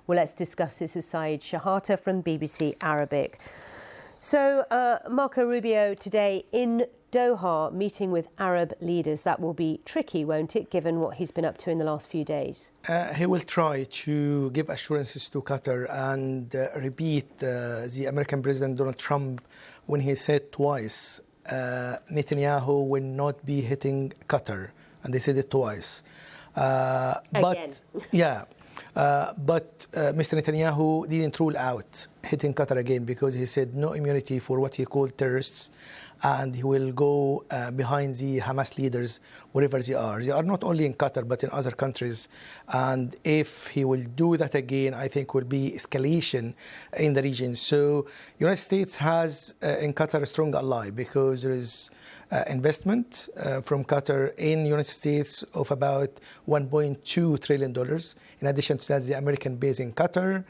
Well, let's discuss this with Saeed Shehata from BBC Arabic. So, Marco Rubio today in Doha meeting with Arab leaders. That will be tricky, won't it, given what he's been up to in the last few days? He will try to give assurances to Qatar and repeat the American President Donald Trump when he said twice Netanyahu will not be hitting Qatar, and they said it twice. Again. But Mr. Netanyahu didn't rule out hitting Qatar again because he said no immunity for what he called terrorists, and he will go behind the Hamas leaders wherever they are. They are not only in Qatar but in other countries, and if he will do that again, I think will be escalation in the region. So United States has in Qatar a strong ally because there is investment from Qatar in United States of about $1.2 trillion. In addition to that, the American base in Qatar.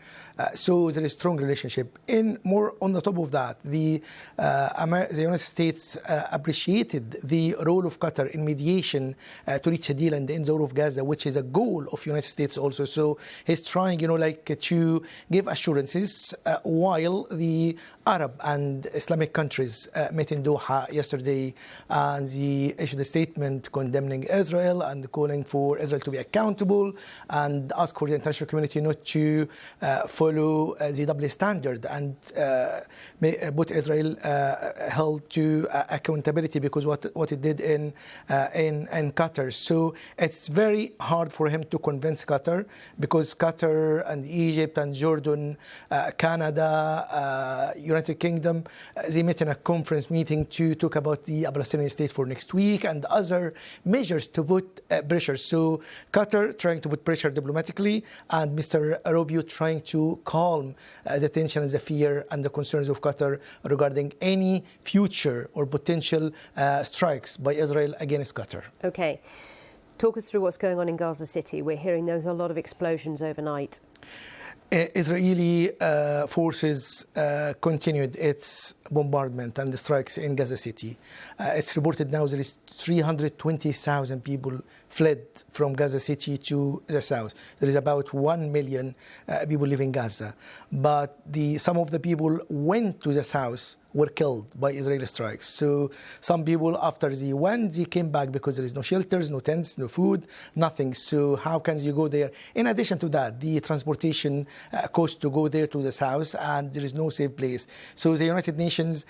So there is a strong relationship. More on the top of that, the United States appreciated the role of Qatar in mediation to reach a deal in the end of Gaza, which is a goal of United States also. So he's trying, to give assurances while the Arab and Islamic countries met in Doha yesterday, and they issued a statement condemning Israel and calling for Israel to be accountable and ask for the international community not to follow the double standard and put Israel held to accountability because what it did in Qatar. So it's very hard for him to convince Qatar because Qatar and Egypt and Jordan, Canada, United Kingdom, they met in a conference meeting to talk about the Palestinian state for next week and other measures to put pressure. So Qatar trying to put pressure diplomatically, and Mr. Rubio trying to calm the tension and the fear and the concerns of Qatar regarding any future or potential strikes by Israel against Qatar. Okay. Talk us through what's going on in Gaza City. We're hearing there's a lot of explosions overnight. Israeli forces continued its bombardment and the strikes in Gaza City. It's reported now there is 320,000 people fled from Gaza City to the south. There is about 1 million people living in Gaza. But some of the people went to the south were killed by Israeli strikes. So some people, after they went, they came back because there is no shelters, no tents, no food, nothing. So how can you go there? In addition to that, the transportation cost to go there to the south, and there is no safe place. So the United Nations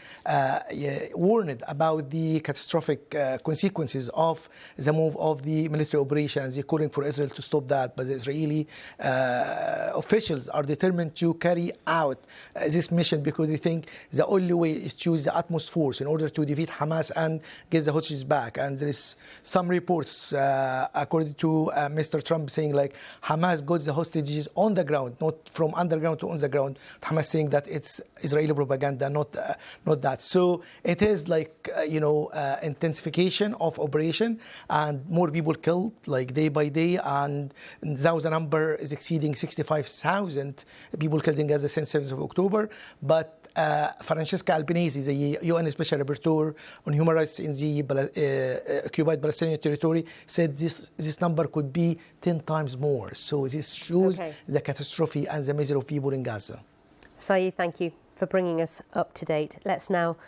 warned about the catastrophic consequences of the move of the military operations. They're calling for Israel to stop that, but the Israeli officials are determined to carry out this mission because they think the only way is to use the utmost force in order to defeat Hamas and get the hostages back. And there is some reports, according to Mr. Trump, saying like Hamas got the hostages on the ground, not from underground to on the ground. Hamas saying that it's Israeli propaganda, not that. So it is like intensification of operation and more people killed like day by day, and now the number is exceeding 65,000 people killed in Gaza since 7th of October. But Francesca Albanese, the UN Special Rapporteur on Human Rights in the occupied Palestinian territory, said this number could be 10 times more. So this shows the catastrophe and the misery of people in Gaza. Saeed, thank you for bringing us up to date. Let's now